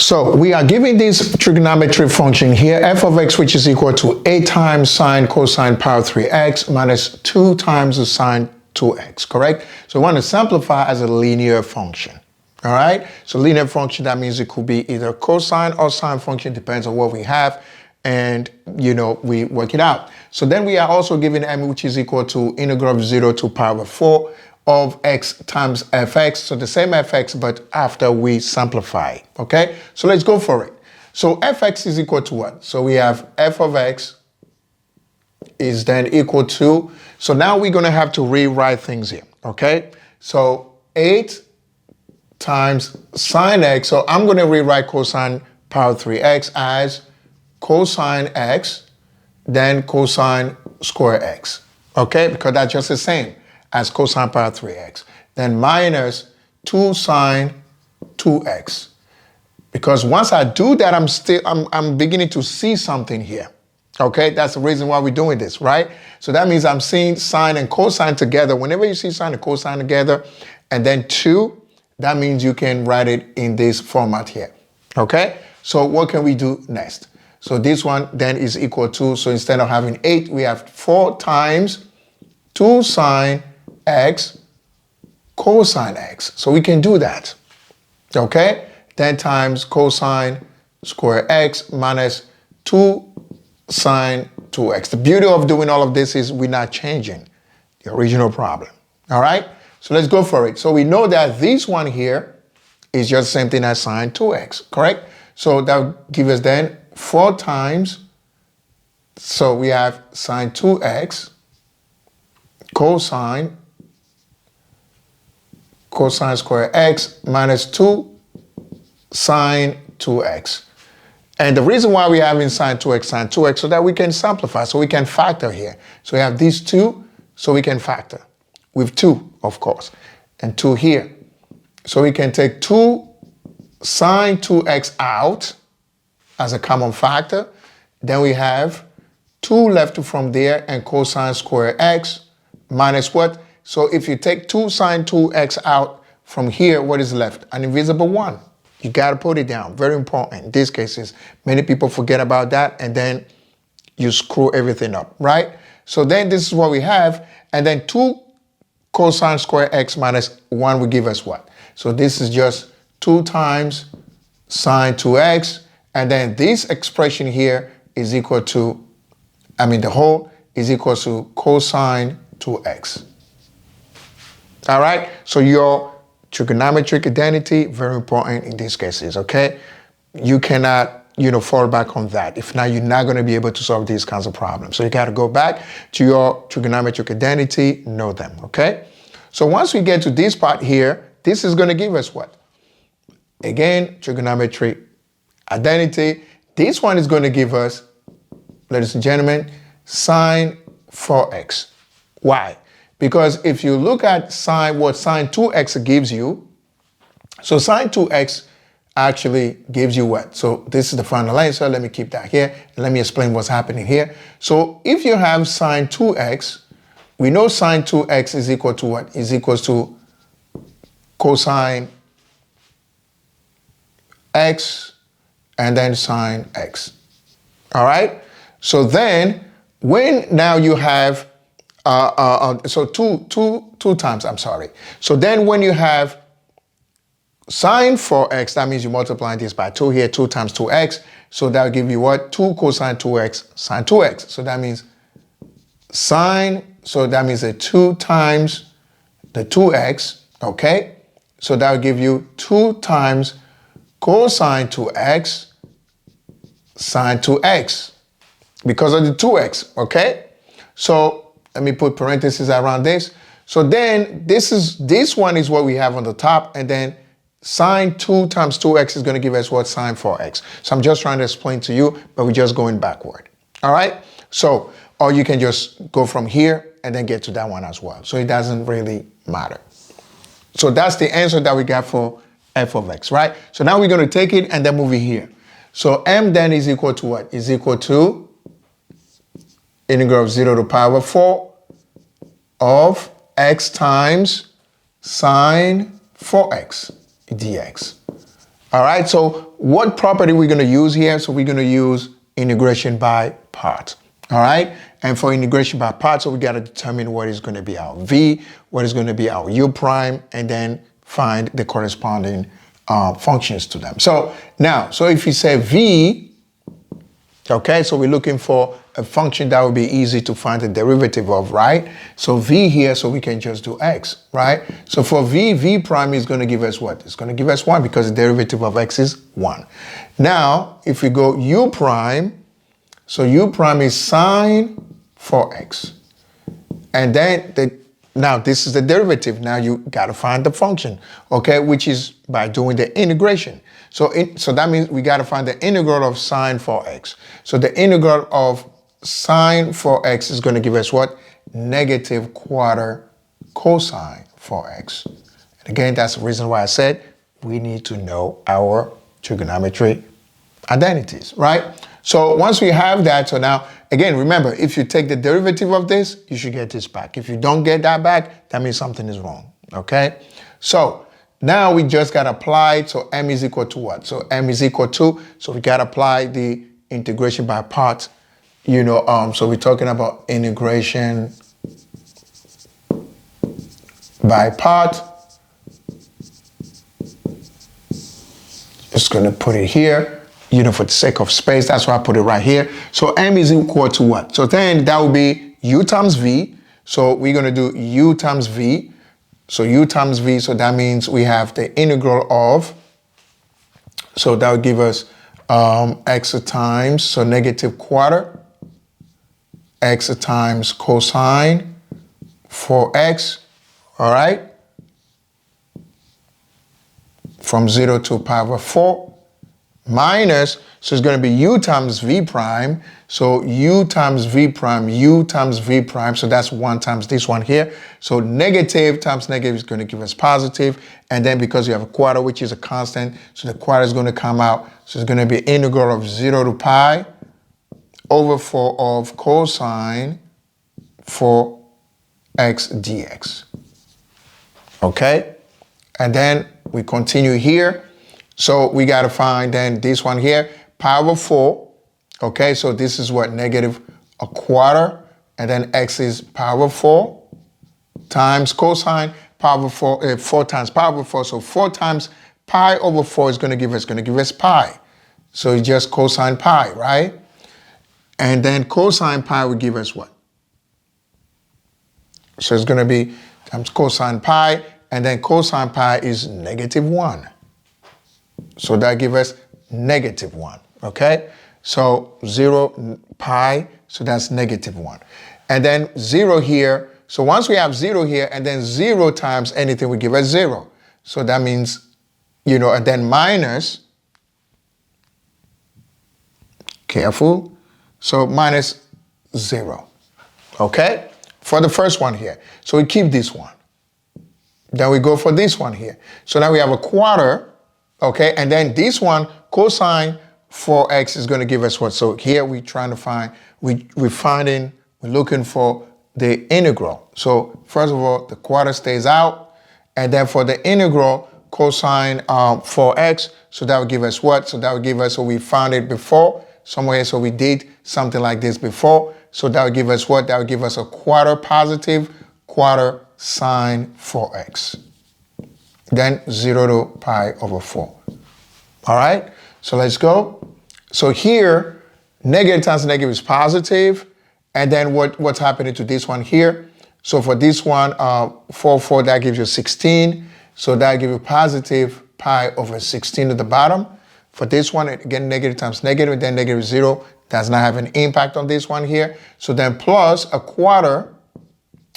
So we are given this trigonometry function here, f of x, which is equal to 8 times sine cosine power 3x minus 2 times the sine 2x, correct? So we want to simplify as a linear function, all right? So linear function, that means it could be either cosine or sine function, depends on what we have, and, you know, we work it out. So then we are also given m, which is equal to integral of 0 to power 4 of x times fx, so the same fx, but after we simplify, okay? So let's go for it. So fx is equal to what? So we have f of x is then equal to, so now we're gonna have to rewrite things here, okay? So 8 times sine x, so I'm gonna rewrite cosine power 3x as cosine x, then cosine square x, okay? Because that's just the same as cosine power 3x, then minus 2 sine 2x. Because once I do that, I'm beginning to see something here. Okay, that's the reason why we're doing this, right? So that means I'm seeing sine and cosine together. Whenever you see sine and cosine together, and then 2, that means you can write it in this format here. Okay, so what can we do next? So this one then is equal to, so instead of having 8, we have 4 times 2 sine x cosine x. So we can do that, okay? Then times cosine square x minus 2 sine 2x. The beauty of doing all of this is we're not changing the original problem, all right? So let's go for it. So we know that this one here is just the same thing as sine 2x, correct? So that will give us then 4 times, so we have sine 2x cosine square x minus 2 sine 2x. And the reason why we're having sine 2x, so that we can simplify, so we can factor here. So we have these 2, so we can factor with 2, of course, and 2 here. So we can take 2 sine 2x out as a common factor. Then we have 2 left from there and cosine square x minus what? So if you take 2 sine 2x out from here, what is left? An invisible 1. You got to put it down. Very important. In these cases, many people forget about that and then you screw everything up, right? So then this is what we have. And then 2 cosine square x minus 1 will give us what? So this is just 2 times sine 2x. And then this expression here is equal to, the whole is equal to cosine 2x. All right, so your trigonometric identity, very important in these cases, okay? You cannot, fall back on that. If not, you're not going to be able to solve these kinds of problems. So you got to go back to your trigonometric identity, know them, okay? So once we get to this part here, this is going to give us what? Again, trigonometric identity. This one is going to give us, ladies and gentlemen, sine 4x. Why? Because if you look at what sine 2x gives you, so sine 2x actually gives you what? So this is the final answer. Let me keep that here. And let me explain what's happening here. So if you have sine 2x, we know sine 2x is equal to what? Is equal to cosine x and then sine x. All right? So then when now you have so two times, I'm sorry. So then when you have sine 4x, that means you multiply this by 2 here, 2 times 2x. So that'll give you what? 2 cosine 2x, sine 2x. So that means the 2 times the 2x, okay? So that'll give you 2 times cosine 2x, sine 2x, because of the 2x, okay? So let me put parentheses around this. So then this one is what we have on the top, and then sine 2 times 2x is going to give us what? Sine 4x. So I'm just trying to explain to you, but we're just going backward. All right? So, or you can just go from here and then get to that one as well. So it doesn't really matter. So that's the answer that we got for f of x, right? So now we're going to take it and then move it here. So m then is equal to what? Is equal to integral of 0 to power 4 of x times sine 4x dx. All right, so what property we're going to use here? So we're going to use integration by parts. All right, and for integration by parts, so we got to determine what is going to be our v, what is going to be our u prime, and then find the corresponding functions to them. So now, so if you say v, okay, so we're looking for a function that would be easy to find the derivative of, right? So v here, so we can just do x, right? So for v prime is going to give us what? It's going to give us 1 because the derivative of x is 1. Now, if we go u prime, so u prime is sine 4x. And then, now this is the derivative. Now you got to find the function, okay, which is by doing the integration. So that means we got to find the integral of sine 4x. So the integral of sine 4x is going to give us what? Negative quarter cosine 4x. And again, that's the reason why I said we need to know our trigonometry identities, right? So once we have that, so now, again, remember, if you take the derivative of this, you should get this back. If you don't get that back, that means something is wrong, okay? So now we just got to apply, so m is equal to what? So m is equal to, so we got to apply the integration by parts, you know, so we're talking about integration by part. Just going to put it here. You know, for the sake of space, that's why I put it right here. So m is equal to what? So then that will be u times v. So we're going to do u times v. So u times v, so that means we have the integral of, so that will give us x times, so negative quarter, x times cosine 4x, all right? From 0 to pi over 4. Minus, so it's going to be u times v prime, so u times v prime, u times v prime, so that's 1 times this one here. So negative times negative is going to give us positive, and then because you have a quarter, which is a constant, so the quarter is going to come out, so it's going to be integral of 0 to pi over 4 of cosine 4x dx. Okay, and then we continue here. So we got to find then this one here, pi over 4. Okay, so this is what? Negative a quarter. And then x is pi over 4 times cosine pi over 4, 4 times pi over 4. So 4 times pi over 4 is going to give us pi. So it's just cosine pi, right? And then cosine pi will give us what? So it's going to be times cosine pi. And then cosine pi is negative 1. So that gives us negative 1, okay? So 0 pi, so that's negative 1. And then 0 here, so once we have 0 here, and then 0 times anything will give us 0. So that means, you know, and then minus, careful, so minus 0, okay? For the first one here. So we keep this one. Then we go for this one here. So now we have a quarter. Okay, and then this one, cosine 4x is going to give us what? So here we're trying to find, we're looking for the integral. So first of all, the quarter stays out, and then for the integral, cosine 4x, so that would give us what? So that would give us, so we found it before, somewhere, so we did something like this before, so that would give us what? That would give us a quarter positive, quarter sine 4x. Then 0 to pi over 4. All right, so let's go. So here, negative times negative is positive. And then what's happening to this one here? So for this one, 4, that gives you 16. So that gives you positive pi over 16 at the bottom. For this one, again, negative times negative, then negative 0 does not have an impact on this one here. So then plus a quarter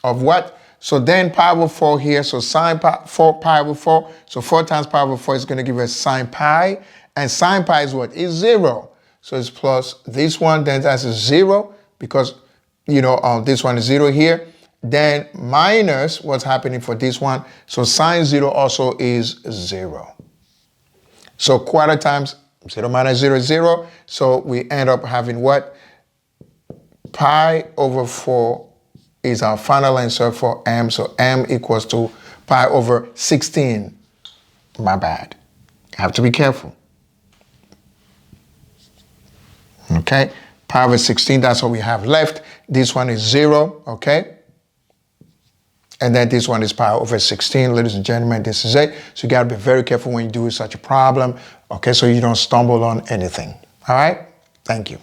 of what? So then pi over 4 here, so sine pi, 4 pi over 4. So 4 times pi over 4 is going to give us sine pi. And sine pi is what? Is 0. So it's plus this one, then that's a 0 because, you know, this one is 0 here. Then minus what's happening for this one. So sine 0 also is 0. So quarter times 0 minus 0 is 0. So we end up having what? Pi over 4 is our final answer for m. So m equals to pi over 16. My bad. Have to be careful. Okay, pi over 16, that's what we have left. This one is 0, okay? And then this one is pi over 16, ladies and gentlemen, this is it. So you gotta be very careful when you do such a problem, okay, so you don't stumble on anything, all right? Thank you.